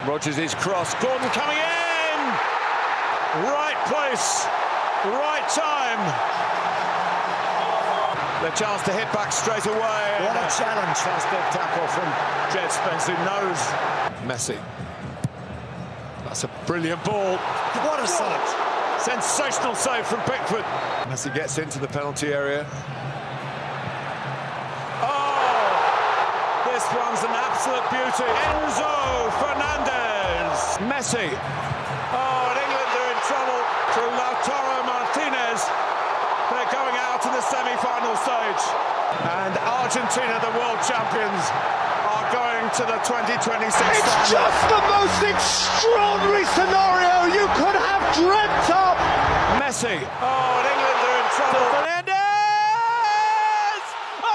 Rodgers' cross, Gordon coming in! Right place, right time. The chance to hit back straight away. What a challenge. That's a good tackle from Jed Spence, who knows. Messi. That's a brilliant ball. What a sight. Sensational save from Pickford. Messi gets into the penalty area. Oh! This one's an absolute beauty. Enzo Fernandez. Messi. Oh, and England are in trouble through Lautaro Martinez. They're going out in the semi-final stage. And Argentina, the world champions, are going to the 2026 final. It's just the most extraordinary scenario you could have dreamt of. Messi. Oh, and England are in trouble. Fernandez!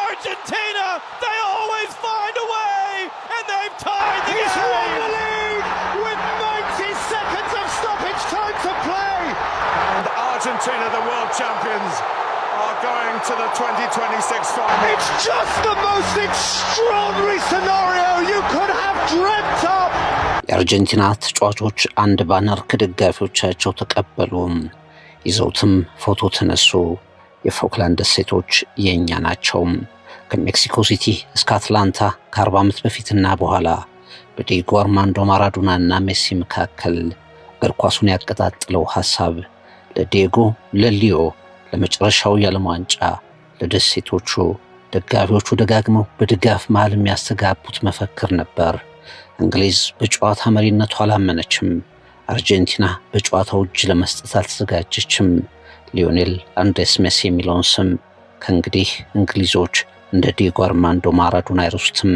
Argentina, they always find a way, and they've tied the He's game. won the league with 90 seconds of stoppage time to play. And Argentina, the world champions, are going to the 2026 final. It's just the most extraordinary scenario you could have dreamt of. የአርጀንቲና ተጫዋቾች አንድ ባነር ከደጋፊዎቻቸው ተቀበሉ። ይዘውትም ፎቶ ተነሱ። የፎክላንድ ደሴቶች የኛ ናቸው። ከሜክሲኮ ሲቲ እስከ አትላንታ ከ40 ዓመት በፊትና በኋላ በዲየጎ አርማንዶ ማራዶናና ሜሲ መካከል እግር ኳሱን ያቀጣጠለው ሐሳብ ለዲየጎ ለሊዮ ለመጨረሻው የዓለም ዋንጫ ለደሴቶቹ ደጋፊዎቹ ደጋግመው በድጋፍ መሃል የሚያስተጋቡት መፈክር ነበር። እንግሊዝ በጨዋታ መሪነቷ አላመነችም። አርጀንቲና በጨዋታው እጅ ለመስጠት አልተዘጋጀችም። ሊዮኔል አንድሬስ ሜሲ የሚለውን ስም ከእንግዲህ እንግሊዞች እንደ ዲየጎ አርማንዶ ማራዶና አይረሱትም።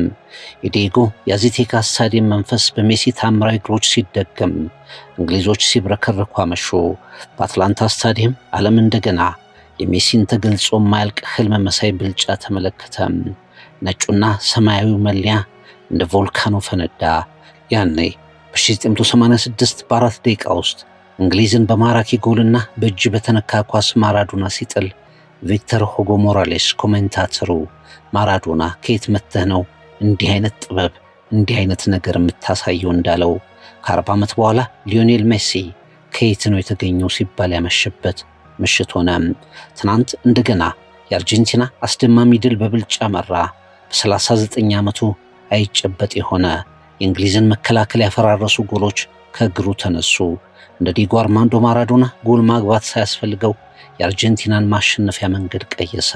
የዲየጎ የአዚቴካ ስታዲየም መንፈስ በሜሲ ታምራዊ እግሮች ሲደገም እንግሊዞች ሲብረከረኩ አመሹ። በአትላንታ ስታዲየም ዓለም እንደገና የሜሲን ተገልጾ የማያልቅ ህልም መሳይ ብልጫ ተመለከተ። ነጩና ሰማያዊው መለያ እንደ ቮልካኖ ፈነዳ። ያኔ በ1986 በ4 ደቂቃ ውስጥ እንግሊዝን በማራኪ ጎልና በእጅ በተነካ ኳስ ማራዶና ሲጥል ቪክተር ሁጎ ሞራሌስ ኮሜንታተሩ ማራዶና ከየት መተህ ነው እንዲህ አይነት ጥበብ እንዲህ አይነት ነገር የምታሳየው እንዳለው ከ40 ዓመት በኋላ ሊዮኔል ሜሲ ከየት ነው የተገኘው ሲባል ያመሸበት ምሽት ሆነ። ትናንት እንደገና የአርጀንቲና አስደማሚ ድል በብልጫ መራ። በ39 ዓመቱ አይጨበጥ የሆነ የእንግሊዝን መከላከል ያፈራረሱ ጎሎች ከእግሩ ተነሱ። እንደ ዲየጎ አርማንዶ ማራዶና ጎል ማግባት ሳያስፈልገው የአርጀንቲናን ማሸነፊያ መንገድ ቀየሰ።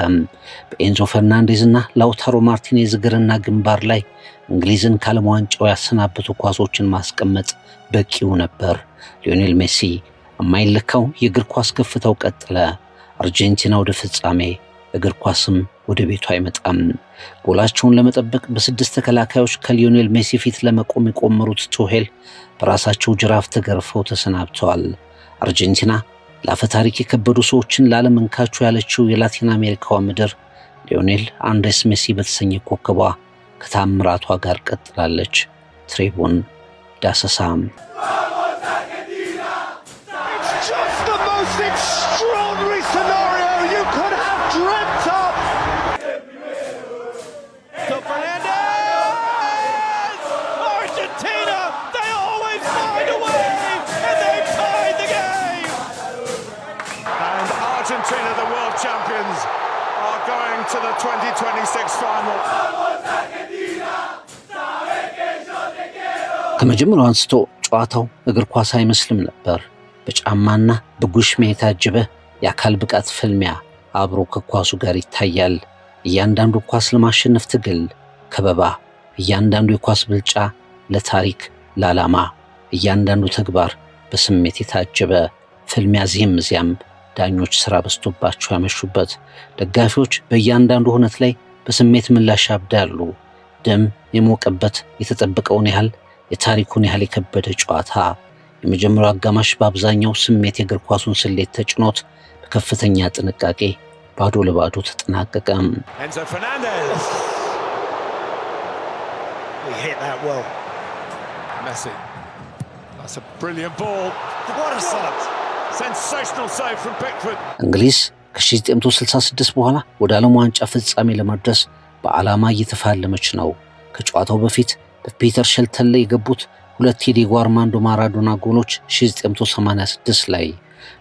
በኤንዞ ፈርናንዴዝና ላውታሮ ማርቲኔዝ እግርና ግንባር ላይ እንግሊዝን ከዓለም ዋንጫው ያሰናበቱ ኳሶችን ማስቀመጥ በቂው ነበር። ሊዮኔል ሜሲ የማይለካው የእግር ኳስ ከፍታው ቀጠለ። አርጀንቲና ወደ ፍጻሜ፣ እግር ኳስም ወደ ቤቱ አይመጣም። ጎላቸውን ለመጠበቅ በ6 ተከላካዮች ከሊዮኔል ሜሲ ፊት ለመቆም የቆመሩት ቱሄል በራሳቸው ጅራፍ ተገርፈው ተሰናብተዋል። አርጀንቲና ለአፈ ታሪክ የከበዱ ሰዎችን ለዓለም እንካቹ ያለችው የላቲን አሜሪካዋ ምድር ሊዮኔል አንድሬስ ሜሲ በተሰኘ ኮከቧ ከታምራቷ ጋር ቀጥላለች። ትሪቡን ዳሰሳም Argentina, the world champions, are going to the 2026 final. ከመጀመሪያው አንስቶ ጨዋታው እግር ኳስ አይመስልም ነበር። በጫማና በጉሽሜ የታጀበ የአካል ብቃት ፍልሚያ አብሮ ከኳሱ ጋር ይታያል። እያንዳንዱ ኳስ ለማሸነፍ ትግል፣ ከበባ፣ እያንዳንዱ የኳስ ብልጫ ለታሪክ፣ ለዓላማ፣ እያንዳንዱ ተግባር በስሜት የታጀበ ፍልሚያ ዚህም እዚያም ዳኞች ስራ በስቶባቸው ያመሹበት። ደጋፊዎች በእያንዳንዱ ሁነት ላይ በስሜት ምላሽ ያብዳሉ። ደም የሞቀበት የተጠበቀውን ያህል የታሪኩን ያህል የከበደ ጨዋታ። የመጀመሪያው አጋማሽ በአብዛኛው ስሜት የእግር ኳሱን ስሌት ተጭኖት በከፍተኛ ጥንቃቄ ባዶ ለባዶ ተጠናቀቀ። Enzo Fernandez. He hit that well. Messi. That's a brilliant ball. What a sight. Sensational save from Pickford. እንግሊዝ ከ1966 በኋላ ወደ ዓለም ዋንጫ ፍጻሜ ለመድረስ በዓላማ እየተፋለመች ነው። ከጨዋታው በፊት በፒተር ሸልተን ላይ የገቡት ሁለት የዲየጎ አርማንዶ ማራዶና ጎሎች 1986 ላይ፣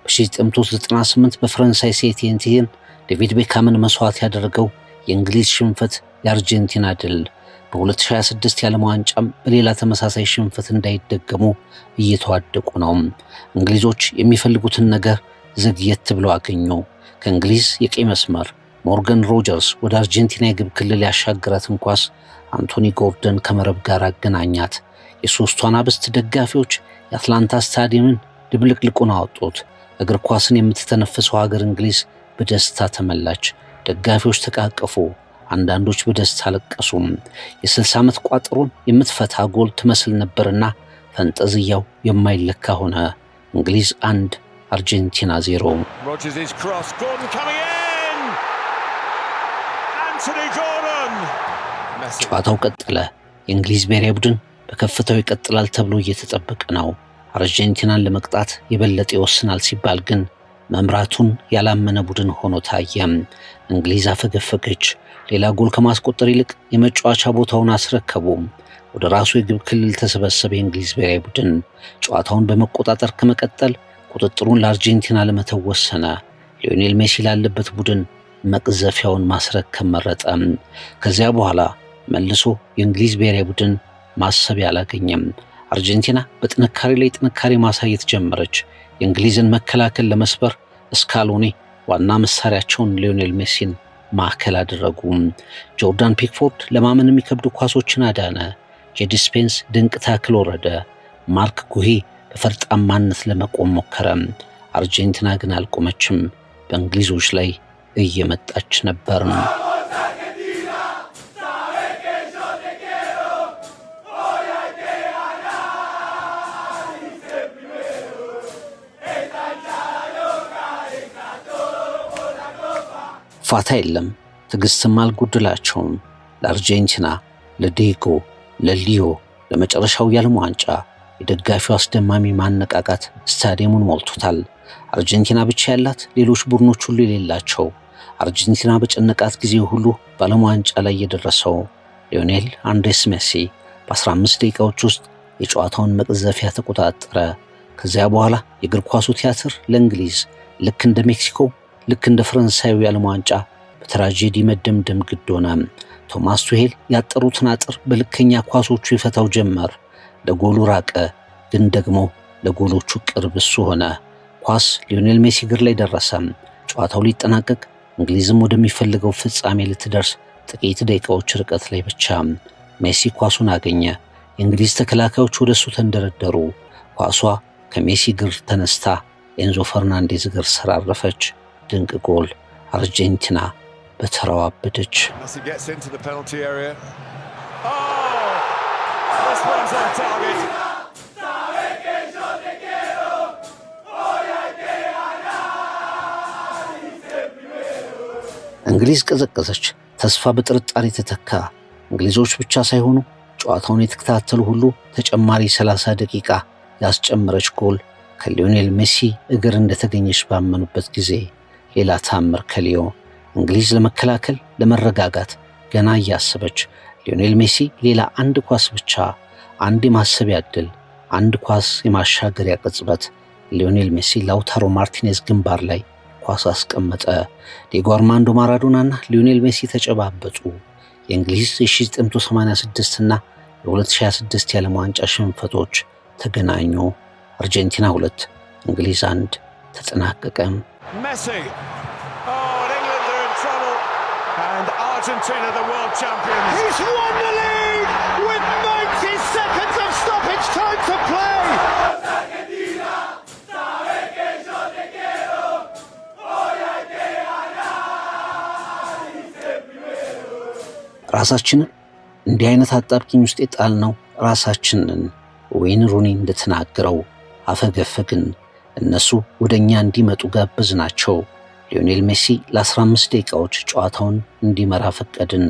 በ1998 በፈረንሳይ ሴንት-ኤቲየን ዴቪድ ቤካምን መስዋዕት ያደረገው የእንግሊዝ ሽንፈት፣ የአርጀንቲና ድል፣ በ2026 የዓለም ዋንጫም በሌላ ተመሳሳይ ሽንፈት እንዳይደገሙ እየተዋደቁ ነው። እንግሊዞች የሚፈልጉትን ነገር ዘግየት ብለው አገኙ። ከእንግሊዝ የቀይ መስመር ሞርጋን ሮጀርስ ወደ አርጀንቲና የግብ ክልል ያሻገራትን ኳስ አንቶኒ ጎርደን ከመረብ ጋር አገናኛት። የሶስቱ አናብስት ደጋፊዎች የአትላንታ ስታዲየምን ድብልቅልቁን አወጡት። እግር ኳስን የምትተነፍሰው ሀገር እንግሊዝ በደስታ ተመላች። ደጋፊዎች ተቃቀፉ፣ አንዳንዶች በደስታ አለቀሱም። የ60 ዓመት ቋጠሮን የምትፈታ ጎል ትመስል ነበርና ፈንጠዝያው የማይለካ ሆነ። እንግሊዝ 1 አርጀንቲና 0። ጨዋታው ቀጠለ። የእንግሊዝ ብሔራዊ ቡድን በከፍታው ይቀጥላል ተብሎ እየተጠበቀ ነው። አርጀንቲናን ለመቅጣት የበለጠ ይወስናል ሲባል ግን መምራቱን ያላመነ ቡድን ሆኖ ታየ። እንግሊዝ አፈገፈገች። ሌላ ጎል ከማስቆጠር ይልቅ የመጫወቻ ቦታውን አስረከቡ። ወደ ራሱ የግብ ክልል ተሰበሰበ። የእንግሊዝ ብሔራዊ ቡድን ጨዋታውን በመቆጣጠር ከመቀጠል ቁጥጥሩን ለአርጀንቲና ለመተው ወሰነ። ሊዮኔል ሜሲ ላለበት ቡድን መቅዘፊያውን ማስረከብ መረጠ። ከዚያ በኋላ መልሶ የእንግሊዝ ብሔራዊ ቡድን ማሰቢያ አላገኘም። አርጀንቲና በጥንካሬ ላይ ጥንካሬ ማሳየት ጀመረች። የእንግሊዝን መከላከል ለመስበር ስካሎኒ ዋና መሳሪያቸውን ሊዮኔል ሜሲን ማዕከል አደረጉ። ጆርዳን ፒክፎርድ ለማመን የሚከብዱ ኳሶችን አዳነ። ጄዲ ስፔንስ ድንቅ ታክል ወረደ። ማርክ ጉሂ በፈርጣማነት ለመቆም ሞከረ። አርጀንቲና ግን አልቆመችም። በእንግሊዞች ላይ እየመጣች ነበር። ፋታ የለም። ትዕግስትም አልጎደላቸውም። ለአርጀንቲና፣ ለዲየጎ፣ ለሊዮ ለመጨረሻው የዓለም ዋንጫ የደጋፊው አስደማሚ ማነቃቃት ስታዲየሙን ሞልቶታል። አርጀንቲና ብቻ ያላት፣ ሌሎች ቡድኖች ሁሉ የሌላቸው፣ አርጀንቲና በጨነቃት ጊዜ ሁሉ በዓለም ዋንጫ ላይ የደረሰው ሊዮኔል አንድሬስ ሜሲ በ15 ደቂቃዎች ውስጥ የጨዋታውን መቅዘፊያ ተቆጣጠረ። ከዚያ በኋላ የእግር ኳሱ ቲያትር ለእንግሊዝ ልክ እንደ ሜክሲኮ፣ ልክ እንደ ፈረንሳዩ የዓለም ዋንጫ በትራጄዲ መደምደም ግድ ሆነ። ቶማስ ቱሄል ያጠሩትን አጥር በልከኛ ኳሶቹ ይፈታው ጀመር። ለጎሉ ራቀ፣ ግን ደግሞ ለጎሎቹ ቅርብ እሱ ሆነ። ኳስ ሊዮኔል ሜሲ እግር ላይ ደረሰ። ጨዋታው ሊጠናቀቅ እንግሊዝም ወደሚፈልገው ፍጻሜ ልትደርስ ጥቂት ደቂቃዎች ርቀት ላይ ብቻ። ሜሲ ኳሱን አገኘ። የእንግሊዝ ተከላካዮች ወደ እሱ ተንደረደሩ። ኳሷ ከሜሲ እግር ተነስታ ኤንዞ ፈርናንዴዝ እግር ስር አረፈች። ድንቅ ጎል! አርጀንቲና በተራዋ አበደች። እንግሊዝ ቀዘቀዘች። ተስፋ በጥርጣሬ ተተካ። እንግሊዞች ብቻ ሳይሆኑ ጨዋታውን የተከታተሉ ሁሉ ተጨማሪ 30 ደቂቃ ያስጨመረች ጎል ከሊዮኔል ሜሲ እግር እንደተገኘች ባመኑበት ጊዜ ሌላ ታምር ከሊዮ። እንግሊዝ ለመከላከል ለመረጋጋት ገና እያሰበች ሊዮኔል ሜሲ ሌላ አንድ ኳስ ብቻ፣ አንድ የማሰቢያ ዕድል፣ አንድ ኳስ የማሻገሪያ ቅጽበት። ሊዮኔል ሜሲ ላውታሮ ማርቲኔዝ ግንባር ላይ ኳስ አስቀመጠ። ዲየጎ አርማንዶ ማራዶናና ሊዮኔል ሜሲ ተጨባበጡ። የእንግሊዝ የ1986 እና የ2026 የዓለም ዋንጫ ሽንፈቶች ተገናኙ። አርጀንቲና 2 እንግሊዝ 1 ተጠናቀቀ። Argentina, the world champions. He's won the league with 90 seconds of stoppage time to play. ራሳችንን እንዲህ አይነት አጣብቂኝ ውስጥ የጣልነው ራሳችንን። ወይን ሩኒ እንደተናገረው አፈገፈግን። እነሱ ወደኛ እንዲመጡ ጋበዝናቸው። ሊዮኔል ሜሲ ለ15 ደቂቃዎች ጨዋታውን እንዲመራ ፈቀድን።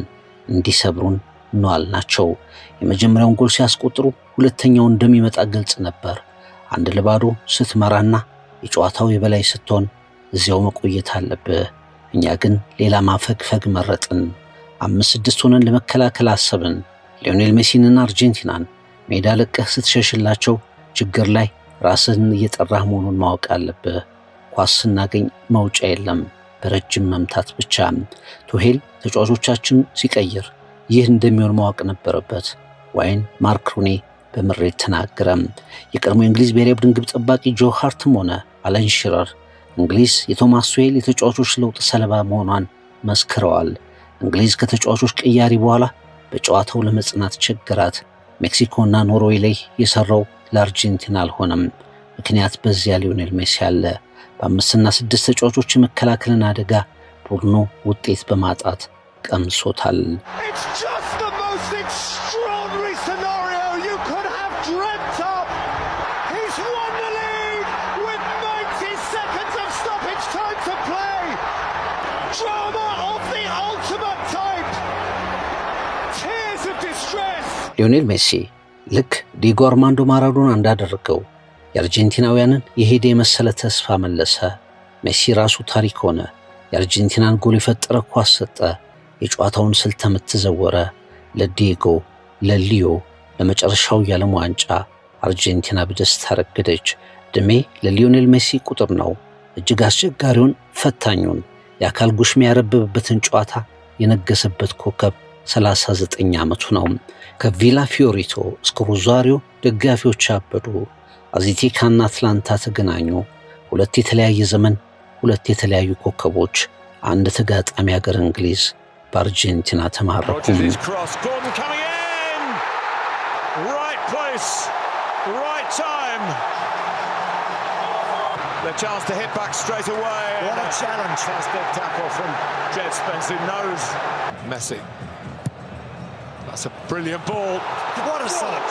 እንዲሰብሩን ነዋልናቸው። የመጀመሪያውን ጎል ሲያስቆጥሩ ሁለተኛው እንደሚመጣ ግልጽ ነበር። 1-0 ስትመራና የጨዋታው የበላይ ስትሆን እዚያው መቆየት አለብህ። እኛ ግን ሌላ ማፈግፈግ መረጥን። 5-6 ሆነን ለመከላከል አሰብን። ሊዮኔል ሜሲንና አርጀንቲናን ሜዳ ለቀህ ስትሸሽላቸው ችግር ላይ ራስህን እየጠራህ መሆኑን ማወቅ አለብህ። ኳስ ስናገኝ መውጫ የለም፣ በረጅም መምታት ብቻ። ቱሄል ተጫዋቾቻችን ሲቀይር ይህ እንደሚሆን ማወቅ ነበረበት። ዋይን ማርክ ሩኒ በምሬት ተናገረ። የቀድሞ የእንግሊዝ ብሔራዊ ቡድን ግብ ጠባቂ ጆ ሃርትም ሆነ አለን ሺረር እንግሊዝ የቶማስ ቱሄል የተጫዋቾች ለውጥ ሰለባ መሆኗን መስክረዋል። እንግሊዝ ከተጫዋቾች ቅያሪ በኋላ በጨዋታው ለመጽናት ቸገራት። ሜክሲኮና ኖርዌይ ላይ የሰራው ለአርጀንቲና አልሆነም። ምክንያት በዚያ ሊዮኔል ሜሲ አለ። በ5 እና 6 ተጫዋቾች የመከላከልን አደጋ ቡድኑ ውጤት በማጣት ቀምሶታል። ሊዮኔል ሜሲ ልክ ዲጎ አርማንዶ ማራዶና እንዳደረገው የአርጀንቲናውያንን የሄደ የመሰለ ተስፋ መለሰ። ሜሲ ራሱ ታሪክ ሆነ። የአርጀንቲናን ጎል የፈጠረ ኳስ ሰጠ። የጨዋታውን ስልተ ምት ዘወረ። ለዲጎ፣ ለሊዮ፣ ለመጨረሻው የዓለም ዋንጫ አርጀንቲና በደስታ ረገደች። ዕድሜ ለሊዮኔል ሜሲ ቁጥር ነው። እጅግ አስቸጋሪውን ፈታኙን የአካል ጉሽሚያ ያረበበበትን ጨዋታ የነገሰበት ኮከብ 39 ዓመቱ ነው። ከቪላ ፊዮሪቶ እስከ ሮዛሪዮ ደጋፊዎች አበዱ። አዚቴካና አትላንታ ተገናኙ። ሁለት የተለያየ ዘመን፣ ሁለት የተለያዩ ኮከቦች፣ አንድ ተጋጣሚ ሀገር እንግሊዝ በአርጀንቲና ተማረኩ። The chance to hit back straight away. What a challenge. That's a good tackle from Jed Spence, who knows Messi. That's a brilliant ball. What a save.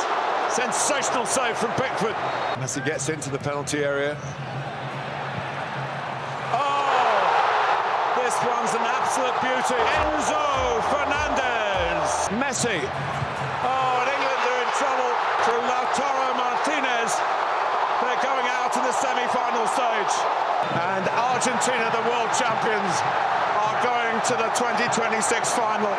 Sensational save from Pickford. Messi gets into the penalty area. Oh, this one's an absolute beauty. Enzo Fernandez. Messi. Oh, and England are in trouble through Lautaro Martinez. They're going out to the semi-final stage. And Argentina, the world champions, are going to the 2026 final.